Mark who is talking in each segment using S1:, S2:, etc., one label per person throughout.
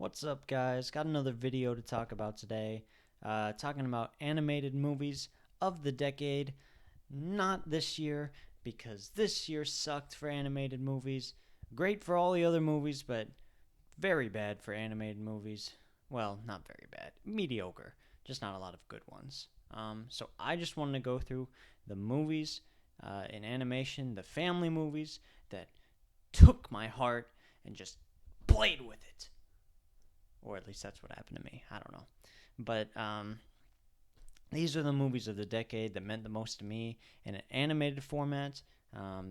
S1: What's up, guys? Got another video to talk about today. Talking about animated movies of the decade. Not this year, because this year sucked for animated movies. Great for all the other movies, but very bad for animated movies. Well, not very bad. Mediocre. Just not a lot of good ones. So I just wanted to go through the movies in animation, the family movies that took my heart and just played with it. Or at least that's what happened to me. I don't know. But these are the movies of the decade that meant the most to me in an animated format.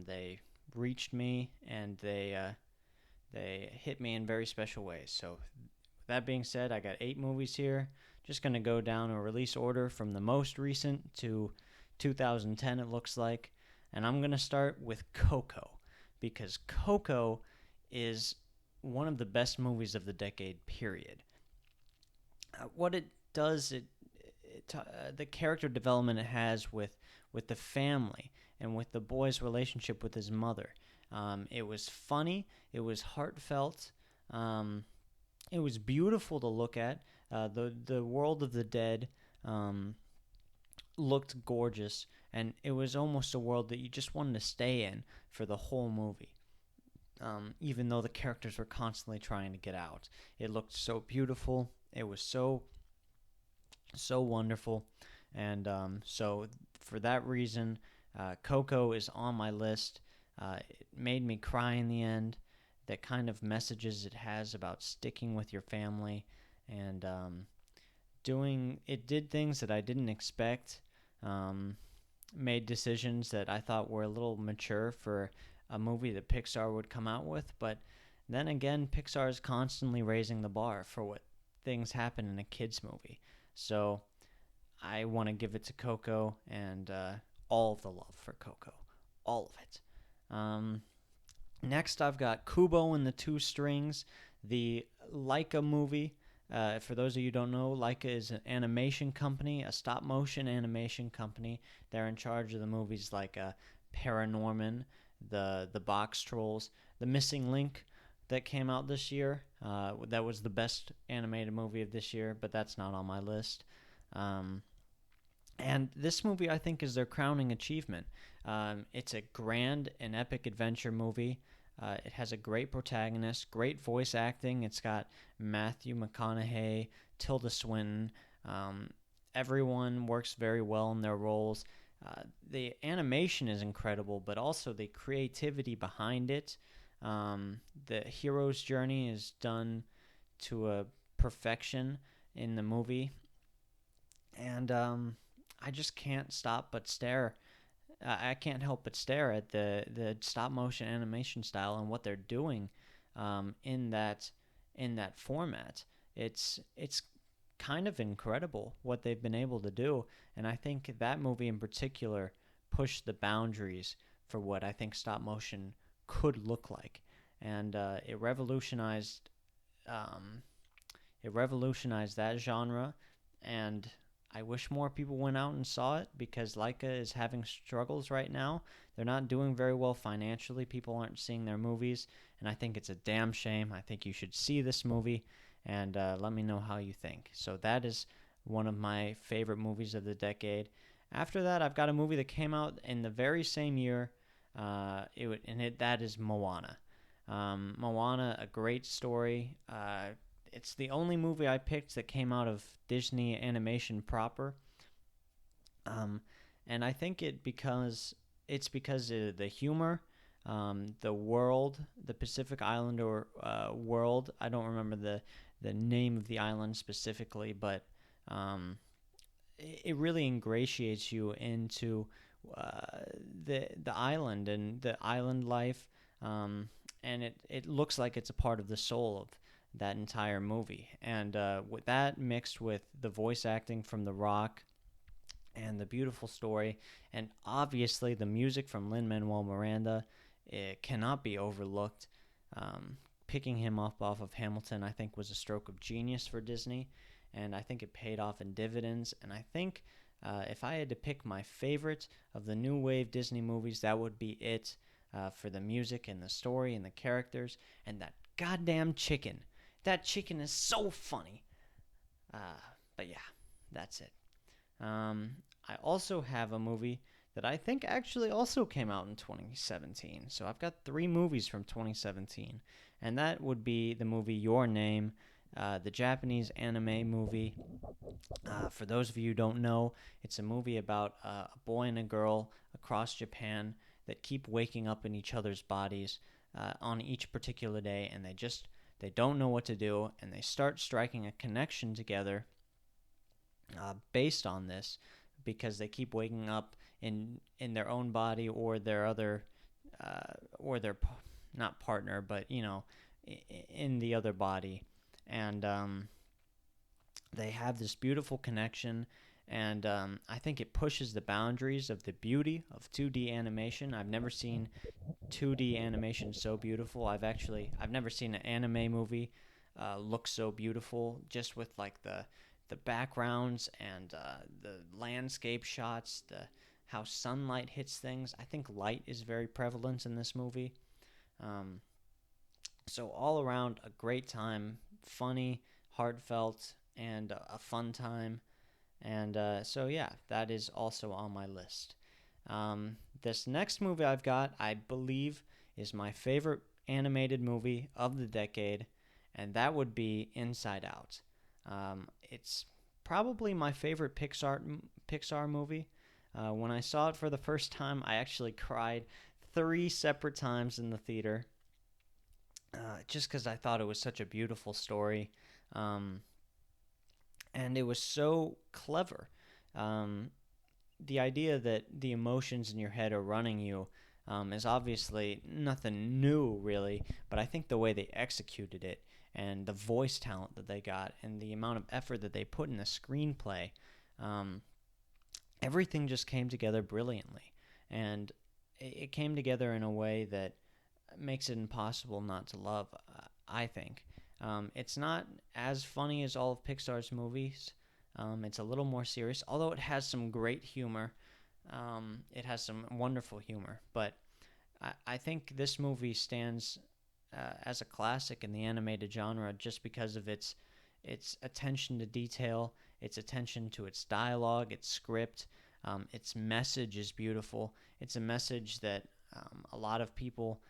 S1: They reached me and they hit me in very special ways. So that being said, I got 8 movies here. Just going to go down a release order from the most recent to 2010, it looks like. And I'm going to start with Coco, because Coco is one of the best movies of the decade, period. What it does, the character development it has with the family and with the boy's relationship with his mother. It was funny. It was heartfelt. It was beautiful to look at. The world of the dead looked gorgeous, and it was almost a world that you just wanted to stay in for the whole movie. Even though the characters were constantly trying to get out, it looked so beautiful. It was so wonderful, and so for that reason, Coco is on my list. It made me cry in the end. That kind of messages it has about sticking with your family and did things that I didn't expect. Made decisions that I thought were a little mature for a movie that Pixar would come out with, but then again, Pixar is constantly raising the bar for what things happen in a kids movie. So I want to give it to Coco and all of the love for Coco, all of it. Next, I've got Kubo and the Two Strings, the Laika movie. For those of you who don't know, Laika is an animation company, a stop-motion animation company. They're in charge of the movies like Paranorman, the Box Trolls, The Missing Link that came out this year. That was the best animated movie of this year, but that's not on my list. And this movie, I think, is their crowning achievement. It's a grand and epic adventure movie. It has a great protagonist, great voice acting. It's got Matthew McConaughey, Tilda Swinton. Everyone works very well in their roles. The animation is incredible, but also the creativity behind it. The hero's journey is done to a perfection in the movie. And I just can't stop but stare. I can't help but stare at the stop motion animation style and what they're doing in that format. It's kind of incredible what they've been able to do, and I think that movie in particular pushed the boundaries for what I think stop motion could look like, and it revolutionized that genre, and I wish more people went out and saw it, because Laika is having struggles right now. They're not doing very well financially. People aren't seeing their movies, and I think it's a damn shame. I think you should see this movie and let me know how you think. So that is one of my favorite movies of the decade. After that, I've got a movie that came out in the very same year, that is Moana. Moana, a great story. It's the only movie I picked that came out of Disney animation proper, and I think it's because of the humor, the world, the Pacific Islander world. I don't remember the name of the island specifically, but it really ingratiates you into the island and the island life, and it looks like it's a part of the soul of that entire movie. And with that mixed with the voice acting from The Rock and the beautiful story, and obviously the music from Lin-Manuel Miranda, it cannot be overlooked. Picking him up off of Hamilton, I think, was a stroke of genius for Disney, and I think it paid off in dividends. And I think if I had to pick my favorite of the new wave Disney movies, that would be it, for the music and the story and the characters and that goddamn chicken. That chicken is so funny. But yeah, that's it. Um, I also have a movie that I think actually also came out in 2017. So I've got three movies from 2017, and that would be the movie Your Name, the Japanese anime movie. For those of you who don't know, it's a movie about a boy and a girl across Japan that keep waking up in each other's bodies on each particular day, and they don't know what to do, and they start striking a connection together based on this because they keep waking up in their own body or their other or their not partner, but in the other body, and they have this beautiful connection. And I think it pushes the boundaries of the beauty of 2D animation. I've never seen 2D animation so beautiful. I've never seen an anime movie look so beautiful, just with like the backgrounds and the landscape shots, the how sunlight hits things. I think light is very prevalent in this movie. Um, so all around a great time, funny, heartfelt, and a fun time. And so yeah, that is also on my list. This next movie I've got, I believe, is my favorite animated movie of the decade, and that would be Inside Out. It's probably my favorite Pixar movie. When I saw it for the first time, I actually cried three separate times in the theater, just because I thought it was such a beautiful story, and it was so clever. Um, the idea that the emotions in your head are running you is obviously nothing new, really, but I think the way they executed it and the voice talent that they got and the amount of effort that they put in the screenplay, um, everything just came together brilliantly. And it came together in a way that makes it impossible not to love, I think. It's not as funny as all of Pixar's movies. It's a little more serious, although it has some great humor. It has some wonderful humor, but I think this movie stands as a classic in the animated genre just because of its attention to detail, its attention to its dialogue, its script, its message is beautiful. It's a message that a lot of people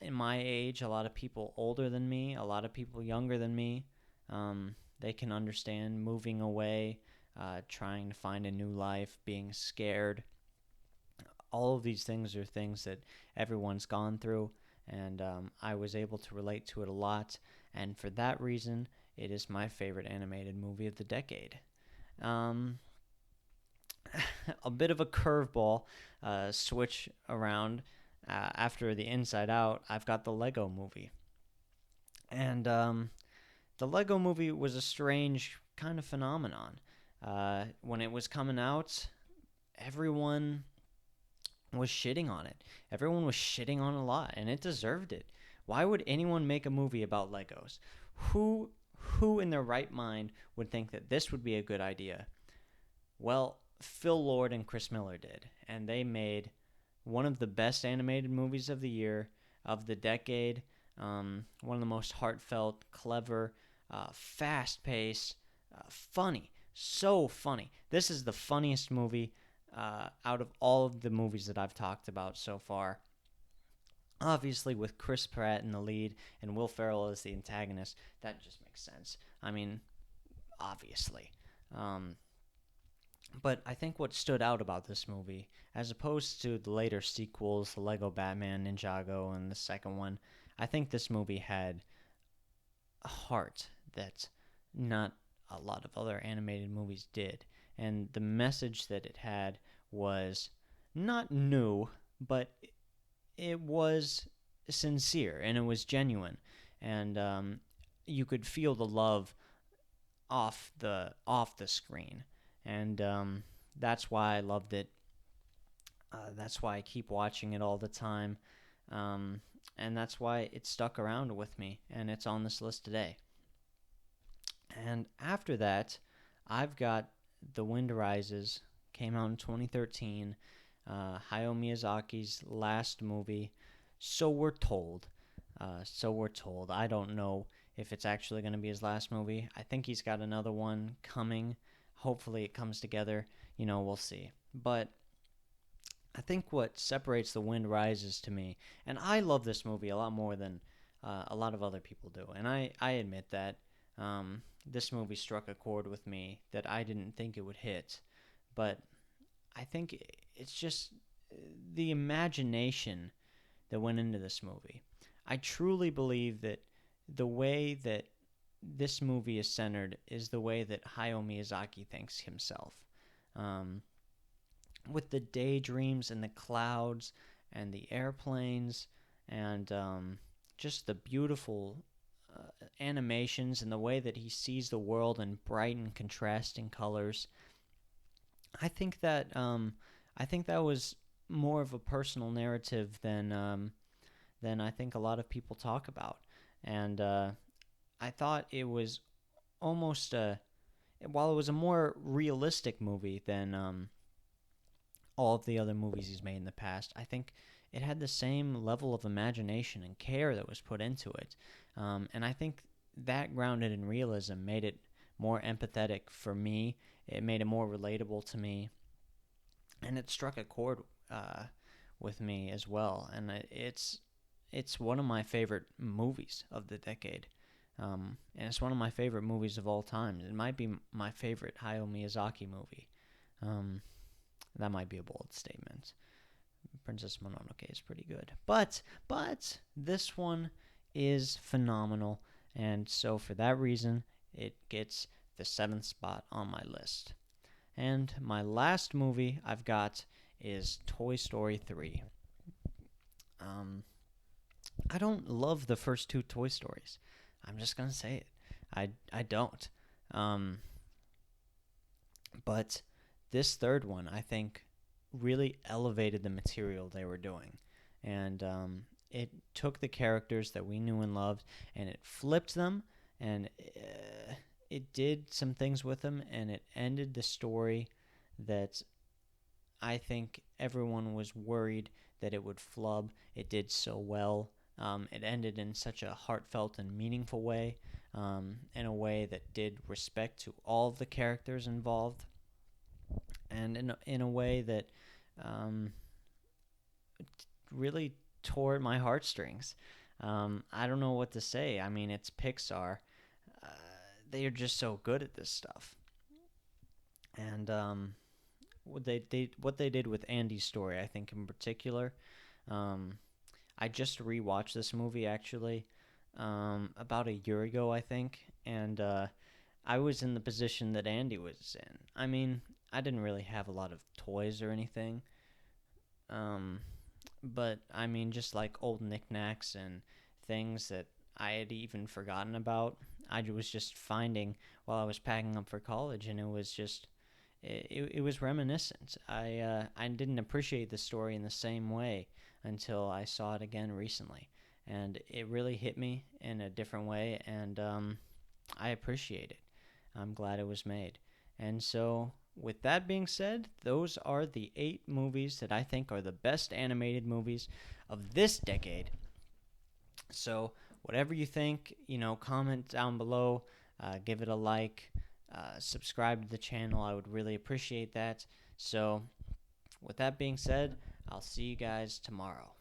S1: in my age, a lot of people older than me, a lot of people younger than me, they can understand moving away, trying to find a new life, being scared. All of these things are things that everyone's gone through, and I was able to relate to it a lot, and for that reason, it is my favorite animated movie of the decade. Um, a bit of a curveball switch around after the Inside Out. I've got the Lego Movie, and the Lego Movie was a strange kind of phenomenon. When it was coming out, everyone was shitting on it. Everyone was shitting on it a lot, and it deserved it. Why would anyone make a movie about Legos? Who who in their right mind would think that this would be a good idea? Well, Phil Lord and Chris Miller did, and they made one of the best animated movies of the year, of the decade. One of the most heartfelt, clever, fast-paced, funny, so funny. This is the funniest movie out of all of the movies that I've talked about so far. Obviously, with Chris Pratt in the lead and Will Ferrell as the antagonist, that just makes sense. I mean, obviously. Um, but I think what stood out about this movie, as opposed to the later sequels, the Lego Batman, Ninjago, and the second one, I think this movie had a heart that not a lot of other animated movies did. And the message that it had was not new, but it was sincere and it was genuine. And you could feel the love off the screen. And that's why I loved it. That's why I keep watching it all the time. And that's why it stuck around with me, and it's on this list today. And after that, I've got The Wind Rises, came out in 2013, Hayao Miyazaki's last movie, so we're told. So we're told. I don't know if it's actually going to be his last movie. I think he's got another one coming. Hopefully it comes together. We'll see. But I think what separates The Wind Rises to me, and I love this movie a lot more than a lot of other people do, and I admit that this movie struck a chord with me that I didn't think it would hit, but I think it's just the imagination that went into this movie. I truly believe that the way that this movie is centered is the way that Hayao Miyazaki thinks himself. Um, with the daydreams and the clouds and the airplanes and just the beautiful animations and the way that he sees the world in bright and contrasting colors. I think that was more of a personal narrative than I think a lot of people talk about, and I thought it was almost while it was a more realistic movie than all of the other movies he's made in the past. I think it had the same level of imagination and care that was put into it. And I think that grounded in realism made it more empathetic for me. It made it more relatable to me. And it struck a chord with me as well. And it's one of my favorite movies of the decade. And it's one of my favorite movies of all time. It might be my favorite Hayao Miyazaki movie. That might be a bold statement. Princess Mononoke is pretty good. But this one is phenomenal. And so for that reason, it gets the 7th spot on my list. And my last movie I've got is Toy Story 3. I don't love the first 2 Toy Stories. I'm just going to say it. I don't. But this third one, I think, really elevated the material they were doing. And it took the characters that we knew and loved, and it flipped them, and it did some things with them, and it ended the story that I think everyone was worried that it would flub. It did so well. It ended in such a heartfelt and meaningful way, in a way that did respect to all of the characters involved, and in a way that really tore at my heartstrings. I don't know what to say. I mean, it's Pixar. They are just so good at this stuff. And what they did with Andy's story, I think in particular. I just rewatched this movie actually about a year ago, I think, and I was in the position that Andy was in. I mean, I didn't really have a lot of toys or anything, but I mean, just like old knickknacks and things that I had even forgotten about. I was just finding while I was packing up for college, and it was just it was reminiscent. I didn't appreciate the story in the same way until I saw it again recently, and it really hit me in a different way, and I appreciate it. I'm glad it was made. And so, with that being said, those are the 8 movies that I think are the best animated movies of this decade. So, whatever you think, comment down below, give it a like, subscribe to the channel. I would really appreciate that. So, with that being said, I'll see you guys tomorrow.